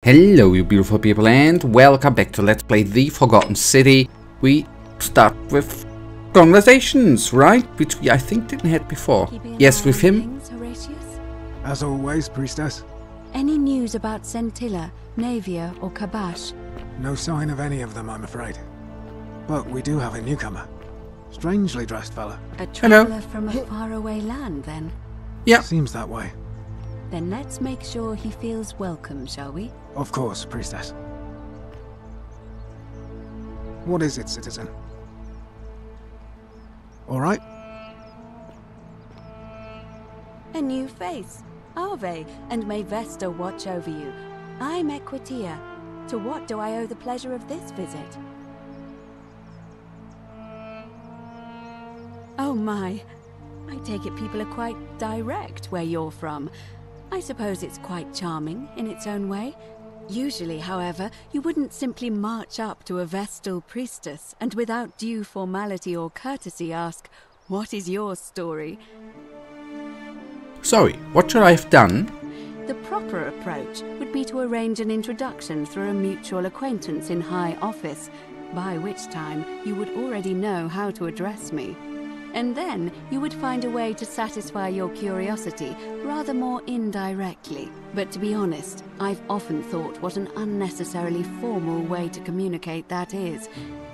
Hello you beautiful people and welcome back to Let's Play The Forgotten City. We start with conversations, right? Which we I think didn't have before. Yes, with him. As always, priestess. Any news about Scintilla, Navia or Kabash? No sign of any of them, I'm afraid. But we do have a newcomer. Strangely dressed fella. A traveler from a faraway land, then? Yeah. Seems that way. Then let's make sure he feels welcome, shall we? Of course, priestess. What is it, citizen? All right? A new face. Ave, and may Vesta watch over you. I'm Equitia. To what do I owe the pleasure of this visit? Oh my. I take it people are quite direct where you're from. I suppose it's quite charming in its own way. Usually, however, you wouldn't simply march up to a Vestal priestess and without due formality or courtesy ask, "What is your story?" Sorry, what should I have done? The proper approach would be to arrange an introduction through a mutual acquaintance in high office, by which time you would already know how to address me. And then you would find a way to satisfy your curiosity rather more indirectly. But to be honest, I've often thought what an unnecessarily formal way to communicate that is.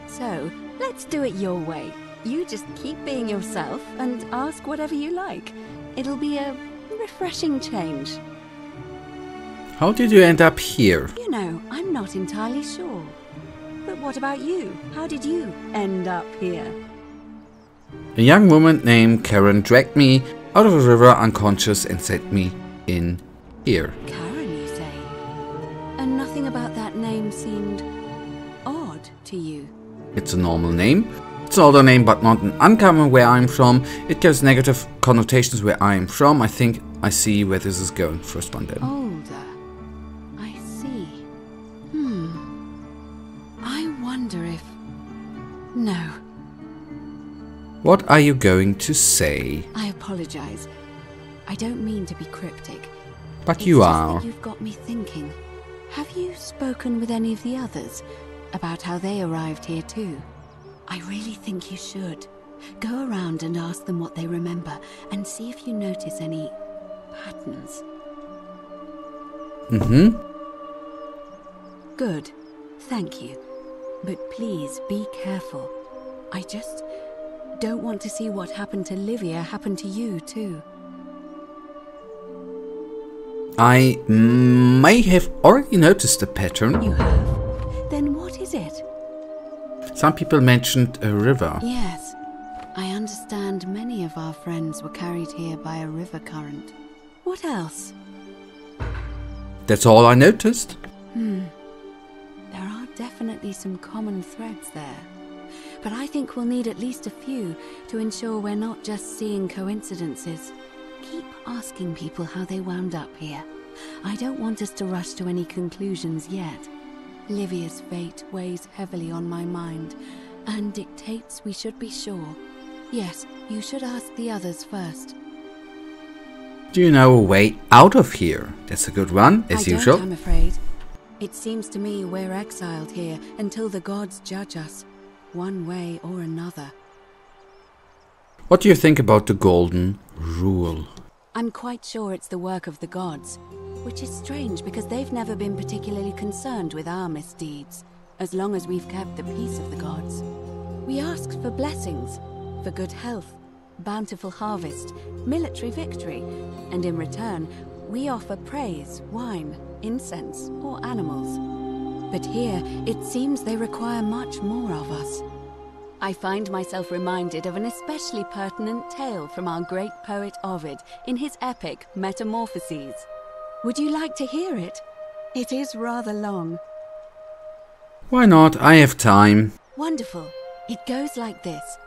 So, let's do it your way. You just keep being yourself and ask whatever you like. It'll be a refreshing change. How did you end up here? You know, I'm not entirely sure. But what about you? How did you end up here? A young woman named Karen dragged me out of a river unconscious and set me in here. Karen, you say? And nothing about that name seemed odd to you? It's a normal name. It's an older name, but not an uncommon where I'm from. It gives negative connotations where I'm from. I think I see where this is going. First one then. Older. I see. I wonder if... No. What are you going to say? I apologize. I don't mean to be cryptic. But you It's just are. that you've got me thinking. Have you spoken with any of the others about how they arrived here too? I really think you should. Go around and ask them what they remember and see if you notice any patterns. Good. Thank you. But please be careful. I just don't want to see what happened to Livia happen to you too. I may have already noticed a pattern. You have? Then what is it? Some people mentioned a river. Yes. I understand many of our friends were carried here by a river current. What else? That's all I noticed. There are definitely some common threads there. But I think we'll need at least a few to ensure we're not just seeing coincidences. Keep asking people how they wound up here. I don't want us to rush to any conclusions yet. Livia's fate weighs heavily on my mind and dictates we should be sure. Yes, you should ask the others first. Do you know a way out of here? That's a good one, as usual. I don't, I'm afraid. It seems to me we're exiled here until the gods judge us, one way or another. What do you think about the Golden Rule? I'm quite sure it's the work of the gods, which is strange because they've never been particularly concerned with our misdeeds, as long as we've kept the peace of the gods. We ask for blessings, for good health, bountiful harvest, military victory, and in return, we offer praise, wine, incense, or animals. But here, it seems they require much more of us. I find myself reminded of an especially pertinent tale from our great poet Ovid in his epic Metamorphoses. Would you like to hear it? It is rather long. Why not? I have time. Wonderful. It goes like this.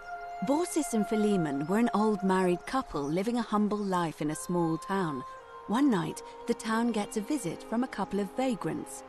Baucis and Philemon were an old married couple living a humble life in a small town. One night, the town gets a visit from a couple of vagrants.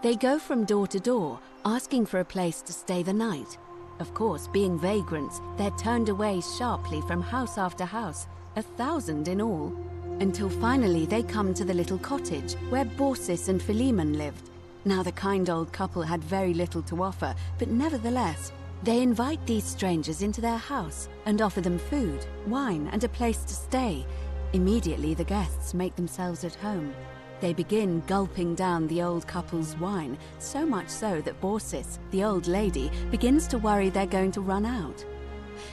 They go from door to door, asking for a place to stay the night. Of course, being vagrants, they're turned away sharply from house after house, 1,000 in all. until finally they come to the little cottage where Baucis and Philemon lived, Now, the kind old couple had very little to offer, but nevertheless, they invite these strangers into their house and offer them food, wine, and a place to stay. Immediately, the guests make themselves at home. They begin gulping down the old couple's wine, so much so that Baucis, the old lady, begins to worry they're going to run out.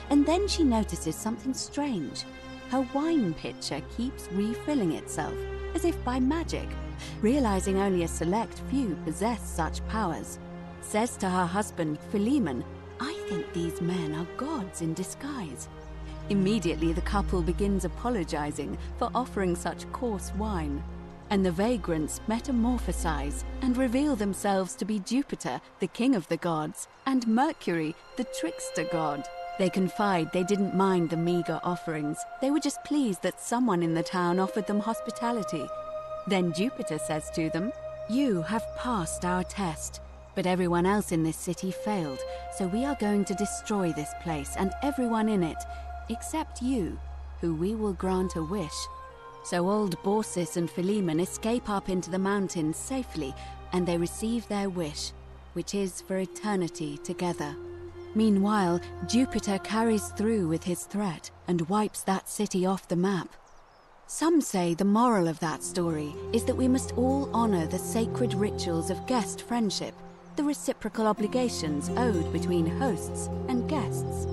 And then she notices something strange. Her wine pitcher keeps refilling itself, as if by magic. Realizing only a select few possess such powers, says to her husband, Philemon, "I think these men are gods in disguise." Immediately the couple begins apologizing for offering such coarse wine, and the vagrants metamorphosize and reveal themselves to be Jupiter, the king of the gods, and Mercury, the trickster god. They confide they didn't mind the meager offerings. They were just pleased that someone in the town offered them hospitality. Then Jupiter says to them, "You have passed our test, but everyone else in this city failed, so we are going to destroy this place and everyone in it, except you, who we will grant a wish." So old Baucis and Philemon escape up into the mountains safely, and they receive their wish, which is for eternity together. Meanwhile, Jupiter carries through with his threat and wipes that city off the map. Some say the moral of that story is that we must all honor the sacred rituals of guest friendship, the reciprocal obligations owed between hosts and guests.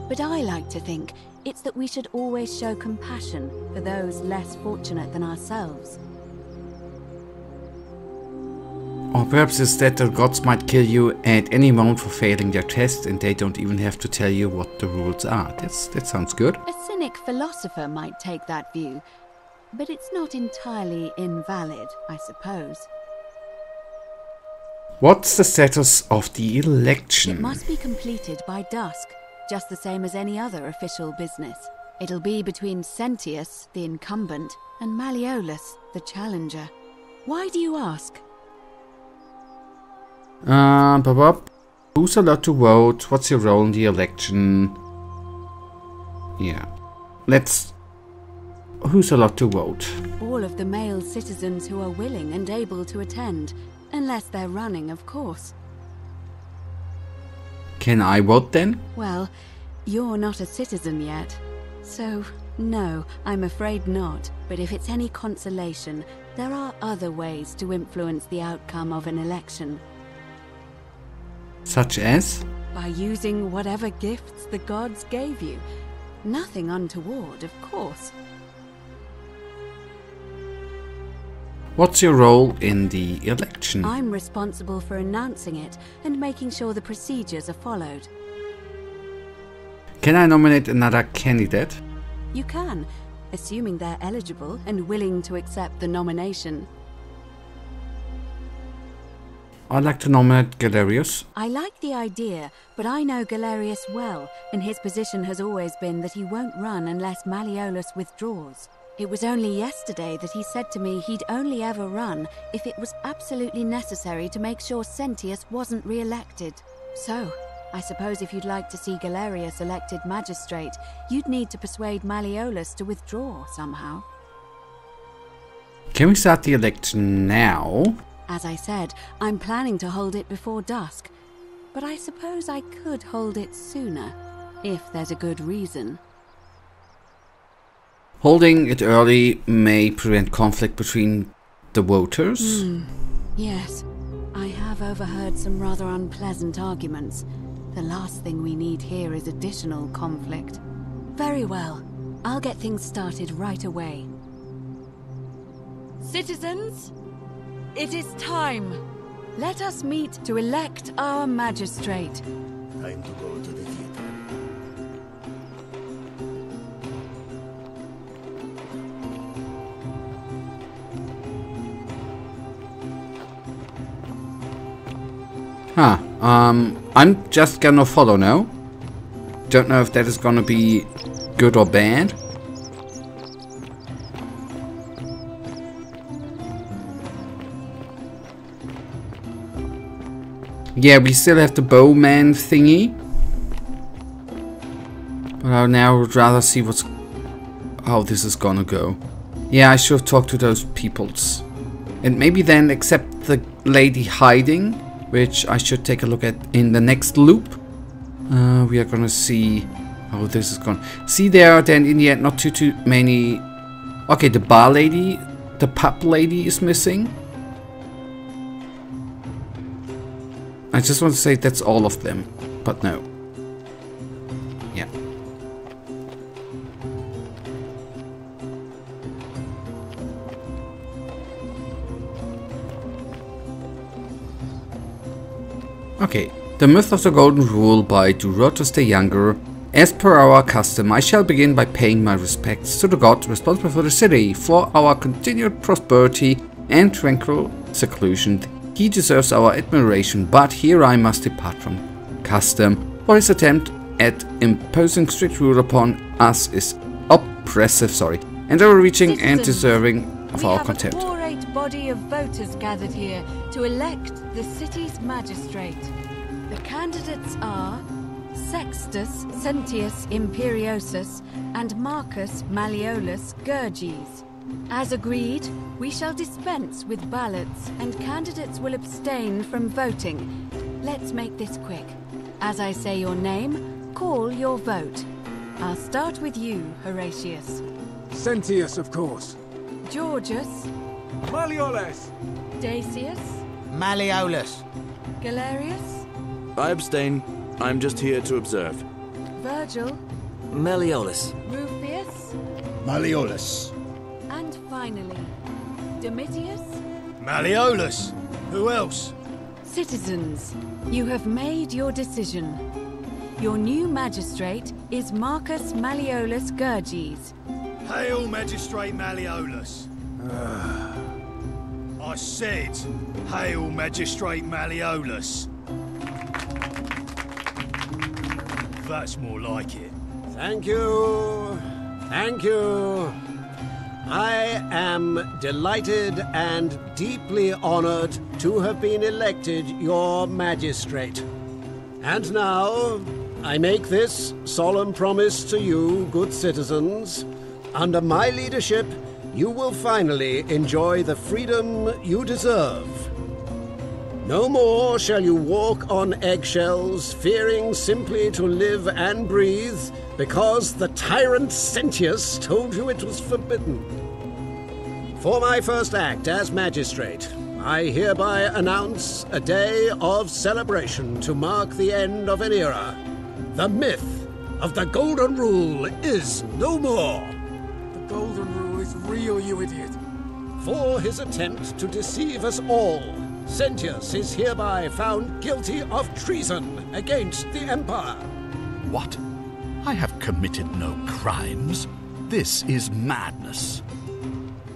But I like to think it's that we should always show compassion for those less fortunate than ourselves. Or perhaps it's that the gods might kill you at any moment for failing their test and they don't even have to tell you what the rules are. That sounds good. A cynic philosopher might take that view, but it's not entirely invalid, I suppose. What's the status of the election? It must be completed by dusk, just the same as any other official business. It'll be between Sentius, the incumbent, and Malleolus, the challenger. Why do you ask? Who's allowed to vote? What's your role in the election? Yeah. Who's allowed to vote? All of the male citizens who are willing and able to attend, unless they're running, of course. Can I vote then? Well, you're not a citizen yet, so no, I'm afraid not. But if it's any consolation, there are other ways to influence the outcome of an election. Such as? By using whatever gifts the gods gave you. Nothing untoward, of course. What's your role in the election? I'm responsible for announcing it and making sure the procedures are followed. Can I nominate another candidate? You can, assuming they're eligible and willing to accept the nomination. I'd like to nominate Galerius. I like the idea, but I know Galerius well, and his position has always been that he won't run unless Malleolus withdraws. It was only yesterday that he said to me he'd only ever run if it was absolutely necessary to make sure Sentius wasn't re-elected. So, I suppose if you'd like to see Galerius elected magistrate, you'd need to persuade Malleolus to withdraw somehow. Can we start the election now? As I said, I'm planning to hold it before dusk, but I suppose I could hold it sooner, if there's a good reason. Holding it early may prevent conflict between the voters? Yes, I have overheard some rather unpleasant arguments. The last thing we need here is additional conflict. Very well, I'll get things started right away. Citizens, it is time. Let us meet to elect our magistrate. Time to go to the theater. I'm just gonna follow now. Don't know if that is gonna be good or bad. Yeah, we still have the bowman thingy. But I now would rather see how this is gonna go. Yeah, I should have talked to those peoples. And maybe then accept the lady hiding, which I should take a look at in the next loop. We are gonna see how this is gone. See there, then in the end, not too many. Okay, the bar lady, the pub lady is missing. I just want to say that's all of them, but no. Yeah. Okay. The Myth of the Golden Rule by Durotus the Younger. As per our custom, I shall begin by paying my respects to the god responsible for the city, for our continued prosperity and tranquil seclusion. He deserves our admiration, but here I must depart from custom, for his attempt at imposing strict rule upon us is oppressive, and overreaching and deserving of our contempt. We have a quorate body of voters gathered here to elect the city's magistrate. The candidates are Sextus Sentius Imperiosus and Marcus Malleolus Gurges. As agreed, we shall dispense with ballots and candidates will abstain from voting. Let's make this quick. As I say your name, call your vote. I'll start with you, Horatius. Sentius, of course. Georgius. Malleolus. Dacius. Malleolus. Galerius. I abstain. I'm just here to observe. Virgil. Malleolus. Rufius. Malleolus. And finally, Domitius. Malleolus. Who else? Citizens, you have made your decision. Your new magistrate is Marcus Malleolus Gurges. Hail, Magistrate Malleolus. I said, hail, Magistrate Malleolus. That's more like it. Thank you. Thank you. I am delighted and deeply honored to have been elected your magistrate. And now, I make this solemn promise to you, good citizens. Under my leadership, you will finally enjoy the freedom you deserve. No more shall you walk on eggshells, fearing simply to live and breathe, because the tyrant Sentius told you it was forbidden. For my first act as magistrate, I hereby announce a day of celebration to mark the end of an era. The myth of the Golden Rule is no more. The Golden Rule is real, you idiot. For his attempt to deceive us all, Sentius is hereby found guilty of treason against the Empire. What? I have committed no crimes. This is madness.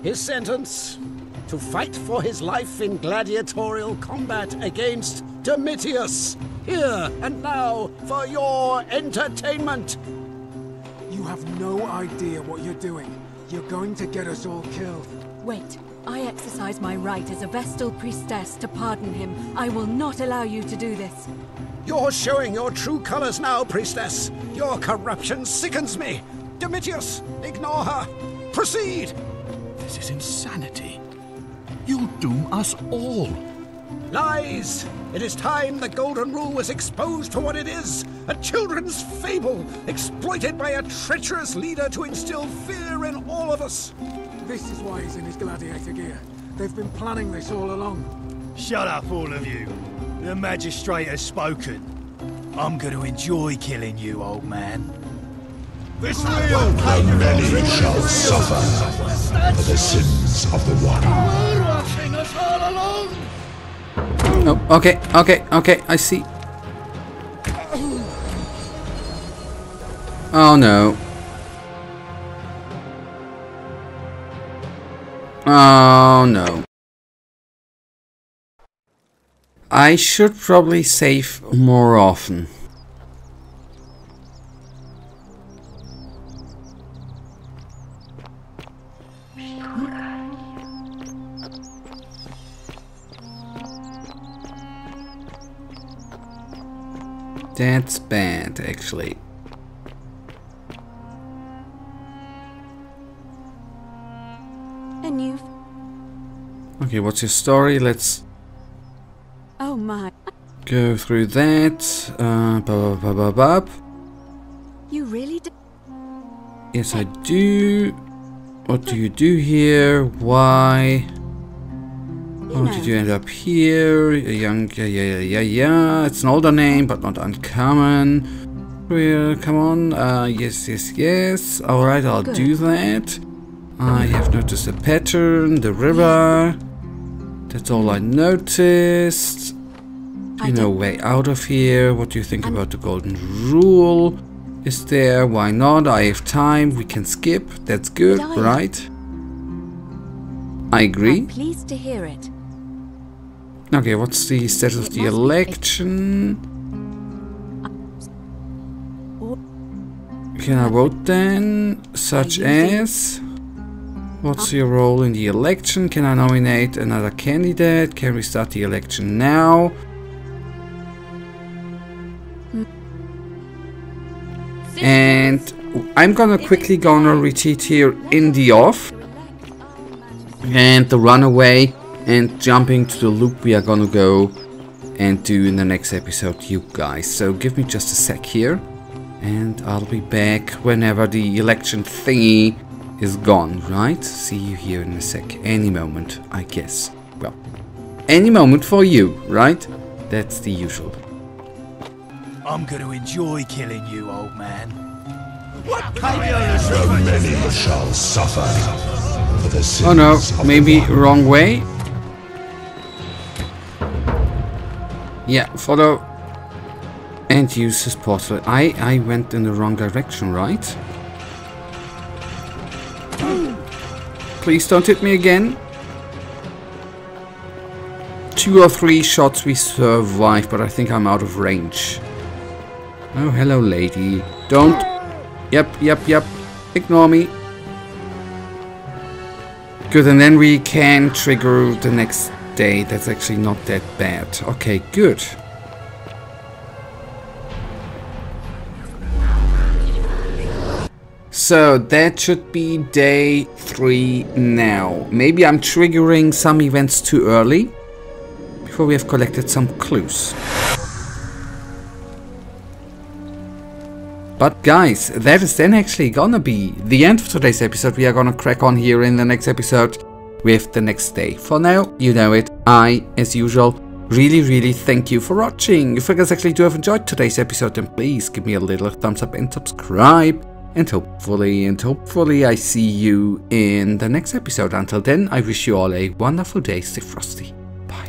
His sentence: to fight for his life in gladiatorial combat against Domitius, here and now for your entertainment. You have no idea what you're doing. You're going to get us all killed. Wait, I exercise my right as a Vestal priestess to pardon him. I will not allow you to do this. You're showing your true colors now, priestess. Your corruption sickens me. Domitius, ignore her. Proceed. This is insanity. You'll doom us all. Lies! It is time the Golden Rule was exposed for what it is. A children's fable, exploited by a treacherous leader to instill fear in all of us. This is why he's in his gladiator gear. They've been planning this all along. Shut up, all of you. The magistrate has spoken. I'm going to enjoy killing you, old man. This real And many shall suffer for the sins of the one. We're watching us all along. Oh, okay, I see. Oh no. Oh no. I should probably save more often. That's bad, actually. And you've... Okay, what's your story? Let's Oh my. Go through that. You really do? Yes, I do. What do you do here? Why? How did you end up here? Yeah. It's an older name, but not uncommon. Come on. Yes. Alright, I'll do that. I have noticed a pattern. The river. That's all I noticed. No way out of here. What do you think about the golden rule? Is there? Why not? I have time. We can skip. That's good, right? I agree. I'm pleased to hear it. Okay, what's the status of the election? Can I vote then? Such as? What's your role in the election? Can I nominate another candidate? Can we start the election now? And I'm quickly gonna retreat here in the off. And the runaway and jumping to the loop we are gonna go and do in the next episode, you guys. So give me just a sec here. And I'll be back whenever the election thingy is gone, right? See you here in a sec. Any moment, I guess. Well, any moment for you, right? That's the usual. I'm going to enjoy killing you, old man. The many shall suffer for the sins Oh no, of maybe the one. wrong way. Yeah, follow and use his portal. I went in the wrong direction, right? Please don't hit me again. 2 or 3 shots we survived, but I think I'm out of range. Oh, hello, lady. Don't. Yep. Ignore me. Good, and then we can trigger the next day. That's actually not that bad. Okay, good. So that should be day 3 now. Maybe I'm triggering some events too early before we have collected some clues. But guys, that is then actually gonna be the end of today's episode. We are gonna crack on here in the next episode with the next day. For now, you know it. I, as usual, really thank you for watching. If you guys actually do have enjoyed today's episode, then please give me a little thumbs up and subscribe. And hopefully I see you in the next episode. Until then, I wish you all a wonderful day. Stay frosty.